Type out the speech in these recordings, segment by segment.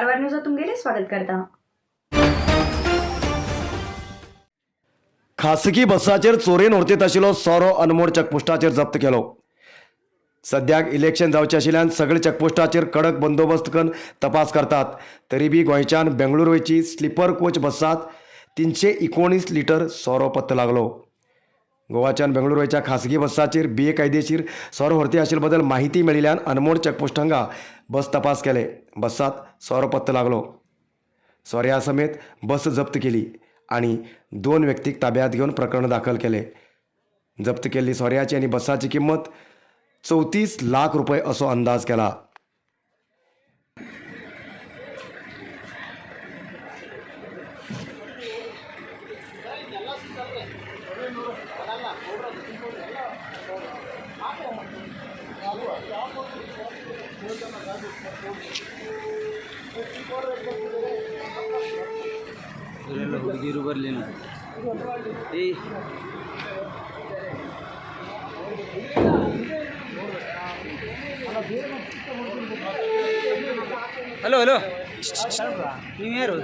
Karwar news तुमगेले स्वागत करता। खासगी बसाचेर चोरेन व्हरतीत आशिल्लो सोरो अनमोड चेकपोस्टाचेर जप्त केलो। सद्याक इलेक्शन जावचें आशिल्ल्यान सगळे चेकपोस्टाचेर कडक बंदोबस्त करून तपास करतात। तरी बी गोंयच्यान बेंगळूर वयची स्लीपर कोच बसात 319 लिटर सोरो पत्तो लागलो। गोवाच्यान बेंगळूर वयच्या खासगी बसाचेर बेकायदेशीर सोरो व्हरती आशिल्ले बद्दल माहिती मेळिल्ल्यान अनमोड चेकपोस्ट हांगा बस तपास केले। बसात सोरो पत्तो लागलो। सोऱ्या समेत बस जप्त केली आणि 2 व्यक्तीक ताब्यात घेवन प्रकरण दाखल केले। जप्त केल्ली सोऱ्याची आनी बसाची किंमत 34 लाख रुपये असो अंदाज केला। ಹುಡುಗಿರು ಬರಲಿಲ್ಲ ಏಯ್ ಹಲೋ ಹಲೋ ನೀವು ಯಾರು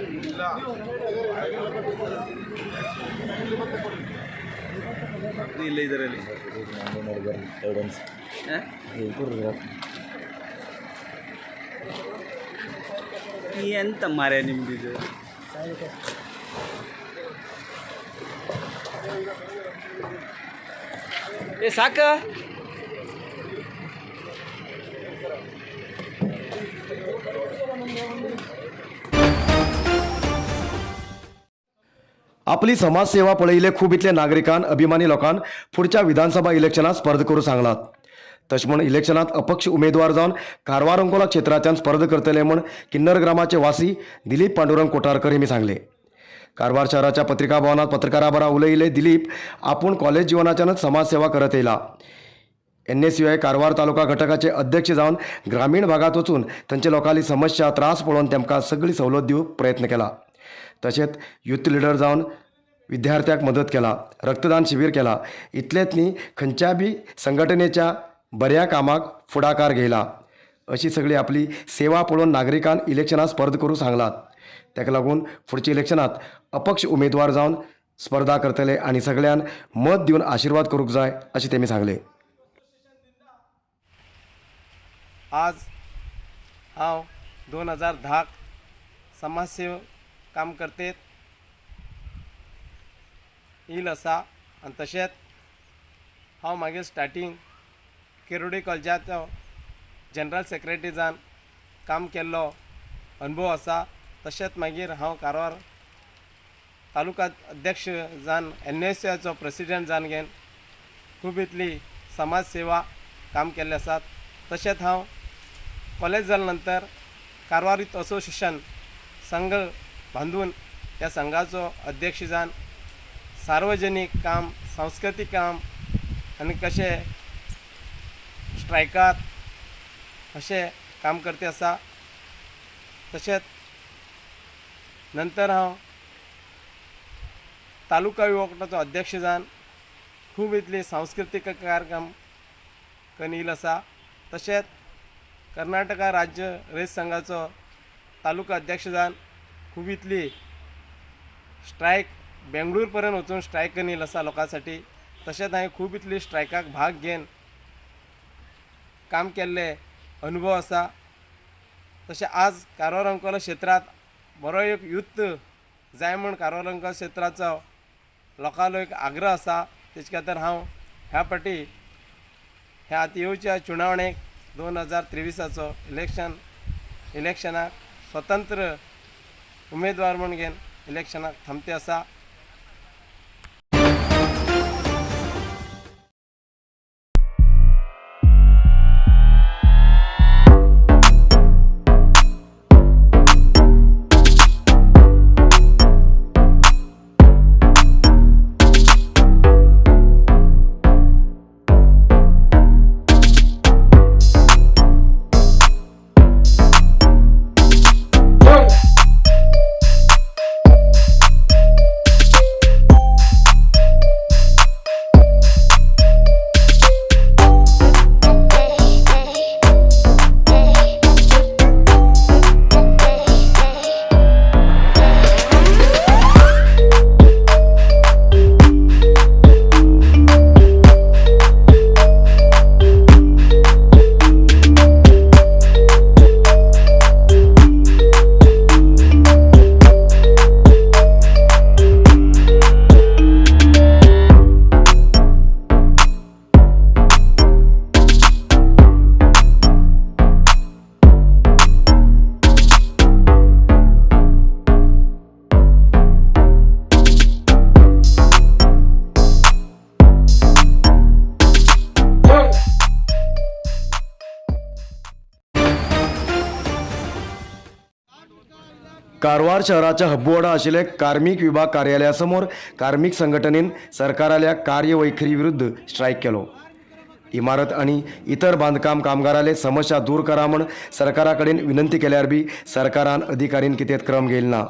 ಇಲ್ಲ ಇದರಲ್ಲಿ ಎಂತ ಮಾರ್ಯ ನಿಮ್ದಿದು ಏ ಸಾಕ आपली समाजसेवा पळयले खूब इतले नागरिकान अभिमानी लोकान पुढच्या विधानसभा इलेक्शनात स्पर्ध करूं सांगलात। तशें म्हण इलेक्शनात अपक्ष उमेदवार जावन कारवार अंकोला क्षेत्राच्यान स्पर्ध करतले म्हण किन्नर ग्रामाचे वासी दिलीप पांडुरंग कोठारकर हेमी सांगले। कारवार शहराच्या पत्रिका भवनात पत्रकारा बरोबर उलयिल्ले दिलीप आपूण कॉलेज जिवनाच्यानच समाजसेवा करत येयला। NSUI कारवार तालुका घटकाचे अध्यक्ष जावन ग्रामीण भागात वचून थंयच्या लोकांची समस्या त्रास पळोवन तेमकां सगळी सवलत दिवंक प्रयत्न केला। तशेंच युथ लिडर जावन विद्यार्थ्यांक मदत केला, रक्तदान शिबीर केला। इतलेंच न्ही, खंयच्या बी संघटनेच्या बऱ्या कामाक फुडाकार घेयला। अशी सगळी आपली सेवा पळोवन नागरिकान इलेक्शनात स्पर्ध करूं सांगलात। ताका लागून फुडच्या इलेक्शनात अपक्ष उमेदवार जावन स्पर्धा करतले आनी सगळ्यान मत दिवन आशीर्वाद करूंक जाय अशें तेमी सांगले। आज हांव 2010 समाजसेवा काम करतेत येयल आसा आनी तशेंच हांव मागीर स्टार्टींग केरोडे कॉलेजाचो जनरल सेक्रेटरी जावन काम केल्लो अनुभव आसा। तशेंच मागीर हांव कारवार तालुका अध्यक्ष जावन NSUIचो प्रेसिडेंट जावन घेवन खूब इतली समाज सेवा काम केल्ले आसात। तशेंच हांव कॉलेज जाल्या नंतर कारवार युथ असोसिएशन संघ बांदून त्या संघाचो अध्यक्ष जावन सार्वजनीक काम, सांस्कृतीक काम आनी कशें स्ट्रायकात अशें काम करते आसा। तशेंच नंतर हांव तालुका युवकाचो अध्यक्ष जावन खूब इतली सांस्कृतीक कार्यक्रम करून येयलो आसा। तशेंच कर्नाटका राज्य रेस संघाचो तालुका अध्यक्ष जावन खूब इतली स्ट्रायक बेंगळूर पर्यंत वचून स्ट्रायक करून येयलो आसा लोकांसाठी। तशेंच हांवें खूब इतली स्ट्रायकाक भाग घेवन काम केल्ले अनुभव आसा। तशें आज कारवार अंकोला क्षेत्रांत बरो एक युथ जाय म्हूण कारवार अंकोला क्षेत्राचो लोकांलो एक आग्रह आसा। तेचे खातीर हांव ह्या फावटी ह्या आतां येवच्या चुनावणेक 2023चो इलेक्शनाक स्वतंत्र उमेदवार म्हूण घेवन इलेक्शनाक थांबते आसा। कारवार शहराच्या हब्बुवाडा आशिल्ले कार्मिक विभाग कार्यालयासमोर कार्मिक संघटनेन सरकाराल्या कार्यवैखरी विरुद्ध स्ट्रायक केलो. इमारत आणि इतर बांधकाम कामगाराले समस्या दूर करा म्हण सरकाराकडेन विनंती केल्यार बी सरकारान अधिकारीन कितेंच क्रम घेयल ना.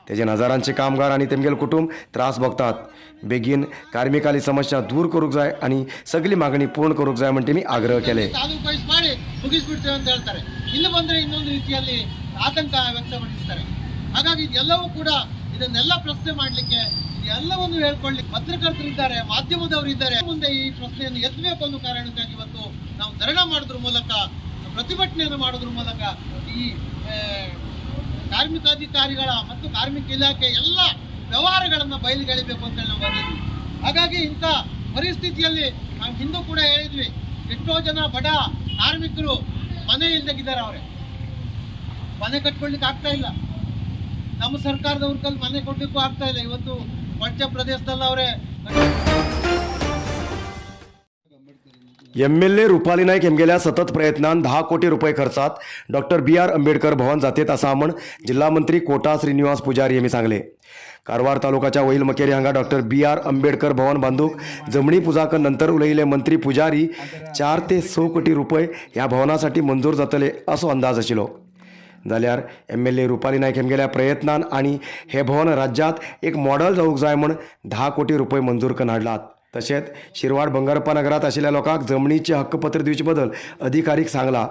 तेजे हजारांचे कामगार आणि तेमगेल कुटुंब त्रास भोगतात. बेगीन कार्मिकाली समस्या दूर करूंक जाय आणि सगळी मागणी पूर्ण करूंक जाय म्हण तेमी आग्रह केले. ತಾಲೂಕು ವೈಸ್ ಮಾಡಿ ಮುಗಿಸ್ಬಿಡ್ತೇವೆ ಅಂತ ಹೇಳ್ತಾರೆ. ಇಲ್ಲಿ ಬಂದರೆ ಇನ್ನೊಂದು ರೀತಿಯಲ್ಲಿ ಆತಂಕ ವ್ಯಕ್ತಪಡಿಸ್ತಾರೆ. ಹಾಗಾಗಿ ಇದೆಲ್ಲವೂ ಕೂಡ ಇದನ್ನೆಲ್ಲ ಪ್ರಶ್ನೆ ಮಾಡಲಿಕ್ಕೆ ಎಲ್ಲವನ್ನು ಹೇಳ್ಕೊಳ್ಳಿಕ್ಕೆ ಪತ್ರಕರ್ತರಿದ್ದಾರೆ, ಮಾಧ್ಯಮದವರಿದ್ದಾರೆ. ಮುಂದೆ ಈ ಪ್ರಶ್ನೆಯನ್ನು ಎತ್ತಬೇಕು ಅನ್ನೋ ಕಾರಣಕ್ಕಾಗಿ ಇವತ್ತು ನಾವು ಧರಣಿ ಮಾಡೋದ್ರ ಮೂಲಕ, ಪ್ರತಿಭಟನೆಯನ್ನು ಮಾಡೋದ್ರ ಮೂಲಕ ಈ ಕಾರ್ಮಿಕಾಧಿಕಾರಿಗಳ ಮತ್ತು ಕಾರ್ಮಿಕ ಇಲಾಖೆ ಎಲ್ಲ ವ್ಯವಹಾರಗಳನ್ನು ಬಯಲಿಗೆಳಿಬೇಕು ಅಂತ ನಾವು ಬಂದಿದ್ವಿ. ಹಾಗಾಗಿ ಇಂಥ ಪರಿಸ್ಥಿತಿಯಲ್ಲಿ ನಾವು ಹಿಂದೂ ಕೂಡ ಹೇಳಿದ್ವಿ, ಎಷ್ಟೋ ಜನ ಬಡ ಕಾರ್ಮಿಕರು ಮನೆ ಇಲ್ದಾಗಿದ್ದಾರೆ. ಅವರೇ ಮನೆ ಕಟ್ಕೊಳ್ಳಿಕ್ಕೆ ಆಗ್ತಾ ಇಲ್ಲ. ನಮ್ಮ ಸರ್ಕಾರದವ್ರ ಕಲ್ ಮನೆ ಕೊಡ್ಲಿಕ್ಕೂ ಆಗ್ತಾ ಇಲ್ಲ. ಇವತ್ತು ಪಂಚ ಪ್ರದೇಶದಲ್ಲಿ ಅವರೇ MLA रुपाली नाईक हेमगेल्या सतत प्रयत्नान 10 कोटी रुपये खर्चात डॉक्टर BR आंबेडकर भवन जातेत असा म्हण जिल्हा मंत्री कोटा श्रीनिवास पुजारी यांनी सांगले. कारवार तालुक्याच्या वैल मकेरी हांगा डॉक्टर BR आंबेडकर भवन बांधूक जमणी पुजाक नंतर उलयिल्ले मंत्री पुजारी 4 ते 6 कोटी रुपये ह्या भवनासाठी मंजूर जातले असो अंदाज आशिल्लो. जाल्यार MLA रुपाली नाईक हेमगेल्या प्रयत्नान आणि हे भवन राज्यात एक मॉडेल जावूंक जाय म्हण 10 कोटी रुपये मंजूर करून हाडलात. तशेंच शिरवाड बंगारप्पा नगरात आशिल्ल्या लोकांक जमनीचे हक्कपत्र दिवचे बद्दल अधिकारीक सांगला.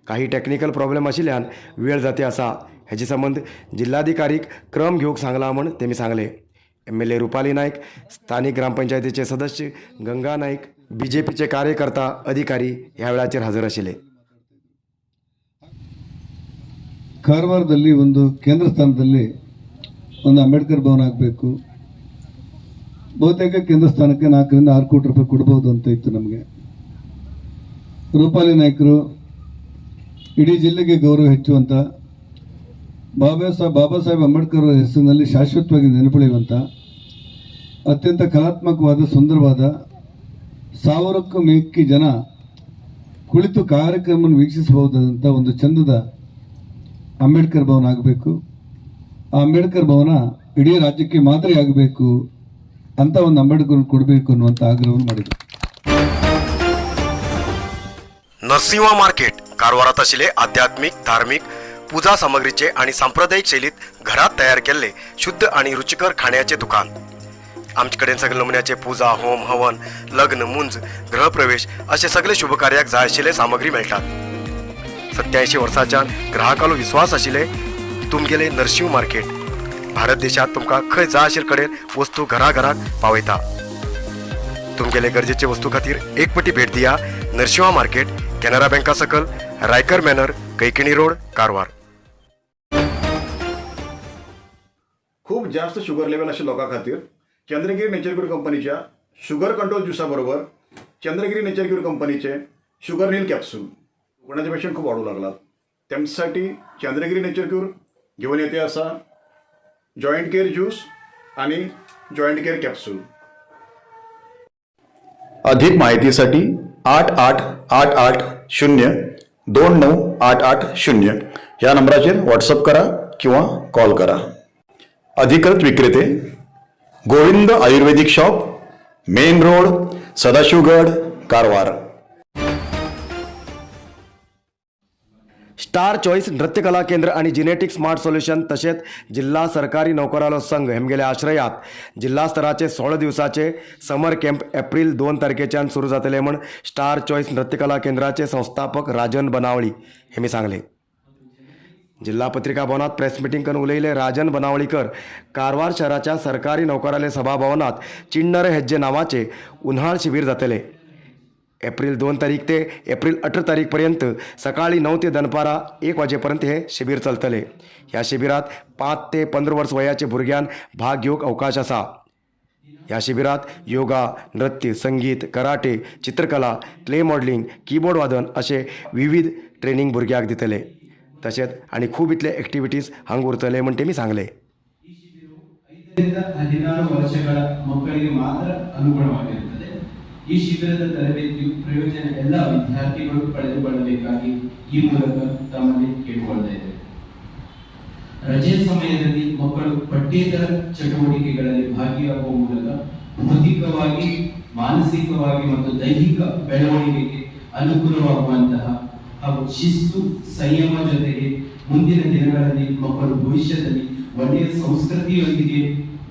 काही टेक्निकल प्रॉब्लेम आशिल्ल्यान वेळ जाती आसा. हेचे संबंध जिल्हाधिकारीक क्रम घेवंक सांगला म्हण तेमी सांगले. MLA रुपाली नाईक, स्थानिक ग्रामपंचायतीचे सदस्य गंगा नाईक, BJPचे कार्यकर्ता अधिकारी ह्या वेळाचेर हजर आशिल्ले. ಕಾರವಾರದಲ್ಲಿ ಒಂದು ಕೇಂದ್ರ ಸ್ಥಾನದಲ್ಲಿ ಒಂದು ಅಂಬೇಡ್ಕರ್ ಭವನ ಆಗಬೇಕು. ಬಹುತೇಕ ಕೇಂದ್ರ ಸ್ಥಾನಕ್ಕೆ 4 ರಿಂದ 6 ಕೋಟಿ ರೂಪಾಯಿ ಕೊಡಬಹುದು ಅಂತ ಇತ್ತು ನಮಗೆ. ರೂಪಾಲಿ ನಾಯ್ಕರು ಇಡೀ ಜಿಲ್ಲೆಗೆ ಗೌರವ ಹೆಚ್ಚುವಂತ, ಬಾಬಾ ಸಾಹೇಬ್ ಅಂಬೇಡ್ಕರ್ ಅವರ ಹೆಸರಿನಲ್ಲಿ ಶಾಶ್ವತವಾಗಿ ನೆನಪುಳಿಯುವಂತ ಅತ್ಯಂತ ಕಲಾತ್ಮಕವಾದ ಸುಂದರವಾದ 1000ಕ್ಕೂ ಮಿಕ್ಕಿ ಜನ ಕುಳಿತು ಕಾರ್ಯಕ್ರಮವನ್ನು ವೀಕ್ಷಿಸಬಹುದಾದಂಥ ಒಂದು ಚಂದದ ಅಂಬೇಡ್ಕರ್ ಭವನ ಆಗಬೇಕು. ಆ ಅಂಬೇಡ್ಕರ್ ಭವನ ಇಡೀ ರಾಜ್ಯಕ್ಕೆ ಮಾದರಿ ಆಗಬೇಕು ಅಂತ ಒಂದು ಅಂಬೇಡ್ಕರ್ ಕೊಡಬೇಕು ಅನ್ನುವಂಥ ಆಗ್ರಹವನ್ನು ಮಾಡಿದರು. नरसिंहा मार्केट कारवारात आशिल्ले आध्यात्मिक, धार्मिक, पूजा सामग्रीचे आणि सांप्रदायिक शैलीत घरात तयार केलेले शुद्ध आणि रुचिकर खाण्याचे दुकान. आमचे कडेन सगळे नमुन्याचे पूजा, होम, हवन, लग्न, मुंज, गृहप्रवेश असे सगळे शुभ कार्याक जाय आशिल्ले सामग्री मेळटात. 87 वर्सांच्या ग्राहकालो विश्वास आशिल्ले तुमगेले नरसिंह मार्केट. भारत देशात तुमकां खंय जाय आशिल्ले कडेन वस्तू घराघराक पावयता. तुमगेले गरजेचे वस्तू खातीर एक पटी भेट दिया. नरसिंहा मार्केट, कॅनरा बँका सकल, रायकर मॅनर, कैकिणी रोड, कारवार. खूप जास्त शुगर लेवल अशा लोकां खातीर चंद्रगिरी नेचरक्यूर कंपनीच्या शुगर कंट्रोल ज्युसा बरोबर चंद्रगिरी नेचरक्यूर कंपनीचे शुगर नील कॅप्सूल कोणाचे पेशंट खूप वाढू लागलात. त्यांच्यासाठी चंद्रगिरी नेचरक्यूर घेऊन येते असा जॉईंट केअर ज्यूस आणि जॉईंट केअर कॅप्सूल. अधिक माहितीसाठी 8888029880 या नंबराचेर व्हॉट्सअप करा किंवा कॉल करा. अधिकृत विक्रेते गोविंद आयुर्वेदिक shop, main road, Sadashivgad, Karwar. Star choice नृत्यकला केंद्र आणि जिनेटिक स्मार्ट सोल्युशन तसेच जिल्हा सरकारी नोकरालो संघ हेमगेल्या आश्रयात जिल्हा स्तराचे 16 दिवसाचे समर कॅम्प एप्रिल 2 तारखेच्यान सुरू जातले म्हण स्टार चॉईस नृत्यकला केंद्राचे संस्थापक राजन बनावळी हेमी सांगले. जिल्हा पत्रिका भवनात प्रेस मीटिंग करून उलयिल्ले राजन बनावळीकर कारवार शहराच्या सरकारी नोकराले सभाभवनात चिन्नर हेज्जे नावाचे उन्हाळ शिबीर जातले. एप्रिल 2 तारीख ते एप्रिल 18 तारीख पर्यंत सकाळी 9 ते दनपारा 1 वाजेपर्यंत हे शिबीर चलतले. या शिबिरात 5 ते 15 वर्ष वयाचे भुरग्यांक भाग घेवंक अवकाश आसा. या शिबिरात योगा, नृत्य, संगीत, कराटे, चित्रकला, क्ले मॉडेलिंग, कीबोर्ड वादन असे विविध ट्रेनिंग भुरग्यांक दितले. तसेच आणि खूप इतले ॲक्टिव्हिटीज हांग उरतले म्हण तेमी सांगले. 16 ವರ್ಷಗಳ ಮಕ್ಕಳಿಗೆ ಮಾತ್ರ ಅನುಗುಣವಾಗಿರುತ್ತದೆ. ಈ ಶಿಬಿರದ ತರಬೇತಿಯು ಪ್ರಯೋಜನ ಎಲ್ಲ ವಿದ್ಯಾರ್ಥಿಗಳು ಪಡೆದುಕೊಳ್ಳಬೇಕಾಗಿ ಈ ಮೂಲಕ ತಮ್ಮಲ್ಲಿ ಕೇಳಿಕೊಳ್ಳುತ್ತಾ ಇದ್ದೇವೆ. ರಜೆ ಸಮಯದಲ್ಲಿ ಮಕ್ಕಳು ಪಠ್ಯೇತರ ಚಟುವಟಿಕೆಗಳಲ್ಲಿ ಭಾಗಿಯಾಗುವ ಮೂಲಕ ಭೌತಿಕವಾಗಿ, ಮಾನಸಿಕವಾಗಿ ಮತ್ತು ದೈಹಿಕ ಬೆಳವಣಿಗೆಗೆ ಅನುಕೂಲವಾಗುವಂತಹ ಹಾಗೂ ಶಿಸ್ತು, ಸಂಯಮ ಜೊತೆಗೆ ಮುಂದಿನ ದಿನಗಳಲ್ಲಿ ಮಕ್ಕಳು ಭವಿಷ್ಯದಲ್ಲಿ ಒಳ್ಳೆಯ ಸಂಸ್ಕೃತಿಯೊಂದಿಗೆ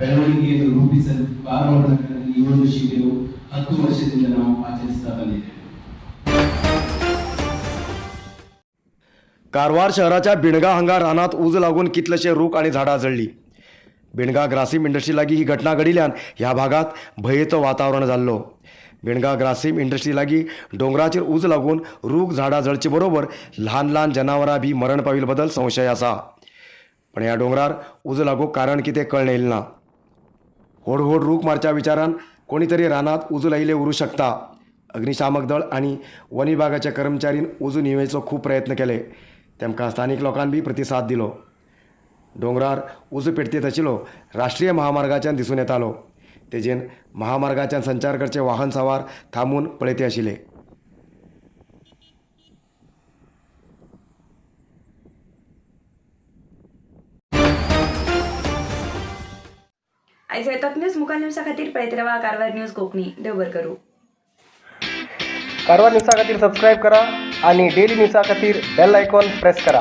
ಬೆಳವಣಿಗೆಯನ್ನು ರೂಪಿಸಲು ಕಾರವಾರ ನಗರದಲ್ಲಿ ಈ ಒಂದು ಶಿಬಿರವು 10 ವರ್ಷದಿಂದ ನಾವು ಆಚರಿಸ್ತಾ ಬಂದಿದ್ದೇವೆ. कारवार शहराच्या बिणगा हांगा रानात उज लागून कितलेशे रूख आणि झाडां जळ्ळी. बिणगा ग्रासीम इंडस्ट्री लागीं ही घटना घडिल्ल्यान ह्या भागात भयेचो वातावरण जाल्लो. बिणगा ग्रासीम इंडस्ट्री लागीं डोंगराचेर उज लागून रूख झाडां जळचे बरोबर ल्हान ल्हान जनावरां बी मरण पाविल्ले बद्दल संशय आसा. पण ह्या डोंगरार उज लागूंक कारण कितें कळून येयलें ना. व्हड रूख मारच्या विचारान कोणी तरी रानात उज लायिल्ले उरूं शकता. अग्निशामक दळ आनी वन विभागाच्या कर्मचारीन उज न्हिवयेचो खूब प्रयत्न केले. तेमकां स्थानीक लोकांनी बी प्रतिसाद दिलो. डोंगरार उज पेटयत आशिल्लो राष्ट्रीय महामार्गाच्यान दिसून येतालो. तेजेन महामार्गाच्यान संचार करचे वाहन सवार थांबून पळयते आशिल्ले. आयज येतात न्यूज मुखार न्यूजा खातीर पळयत रावा कारवार न्यूज कोंकणी. देव बरें करूं. कारवार न्यूजा खातीर सबस्क्राईब करा आणि डेली न्यूजा खातीर बेल आयकॉन प्रेस करा.